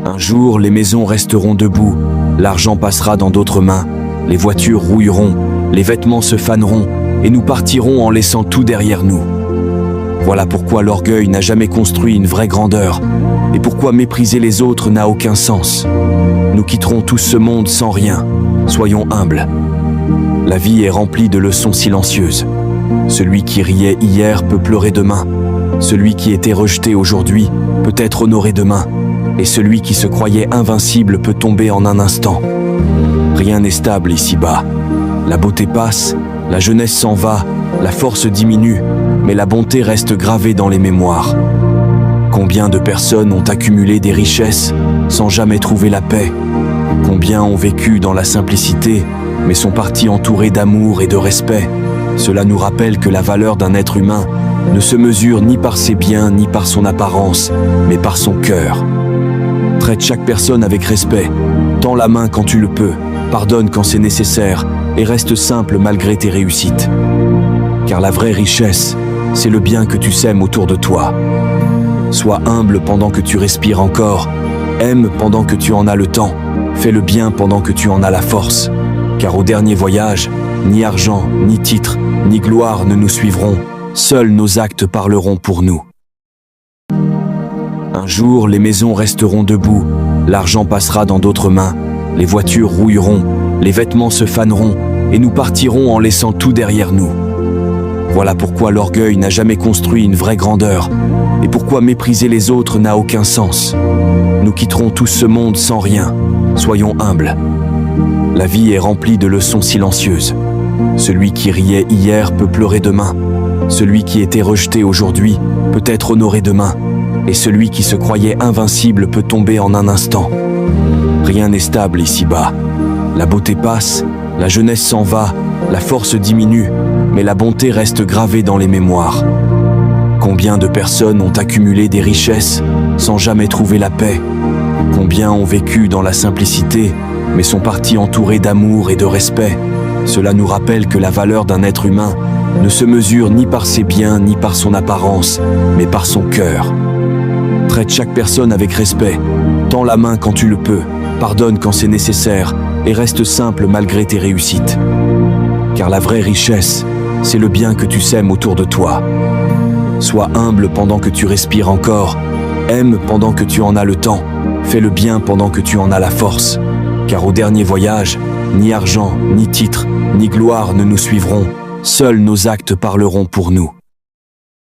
Un jour, les maisons resteront debout, l'argent passera dans d'autres mains, les voitures rouilleront, les vêtements se faneront, et nous partirons en laissant tout derrière nous. Voilà pourquoi l'orgueil n'a jamais construit une vraie grandeur, et pourquoi mépriser les autres n'a aucun sens. Nous quitterons tous ce monde sans rien, soyons humbles. La vie est remplie de leçons silencieuses. Celui qui riait hier peut pleurer demain. Celui qui était rejeté aujourd'hui peut être honoré demain. Et celui qui se croyait invincible peut tomber en un instant. Rien n'est stable ici-bas. La beauté passe, la jeunesse s'en va, la force diminue, mais la bonté reste gravée dans les mémoires. Combien de personnes ont accumulé des richesses sans jamais trouver la paix? Combien ont vécu dans la simplicité, mais sont partis entourés d'amour et de respect? Cela nous rappelle que la valeur d'un être humain ne se mesure ni par ses biens ni par son apparence, mais par son cœur. Traite chaque personne avec respect, tends la main quand tu le peux, pardonne quand c'est nécessaire et reste simple malgré tes réussites. Car la vraie richesse, c'est le bien que tu sèmes autour de toi. Sois humble pendant que tu respires encore, aime pendant que tu en as le temps, fais le bien pendant que tu en as la force. Car au dernier voyage, ni argent, ni titre, ni gloire ne nous suivront, seuls nos actes parleront pour nous. Un jour, les maisons resteront debout, l'argent passera dans d'autres mains, les voitures rouilleront, les vêtements se faneront, et nous partirons en laissant tout derrière nous. Voilà pourquoi l'orgueil n'a jamais construit une vraie grandeur, et pourquoi mépriser les autres n'a aucun sens. Nous quitterons tous ce monde sans rien, soyons humbles. La vie est remplie de leçons silencieuses. Celui qui riait hier peut pleurer demain. Celui qui était rejeté aujourd'hui peut être honoré demain. Et celui qui se croyait invincible peut tomber en un instant. Rien n'est stable ici-bas. La beauté passe, la jeunesse s'en va, la force diminue, mais la bonté reste gravée dans les mémoires. Combien de personnes ont accumulé des richesses sans jamais trouver la paix? Combien ont vécu dans la simplicité, mais sont partis entourés d'amour et de respect? Cela nous rappelle que la valeur d'un être humain ne se mesure ni par ses biens ni par son apparence, mais par son cœur. Traite chaque personne avec respect, tends la main quand tu le peux, pardonne quand c'est nécessaire et reste simple malgré tes réussites. Car la vraie richesse, c'est le bien que tu sèmes autour de toi. Sois humble pendant que tu respires encore, aime pendant que tu en as le temps, fais le bien pendant que tu en as la force. Car au dernier voyage, ni argent, ni titre, ni gloire ne nous suivront, seuls nos actes parleront pour nous.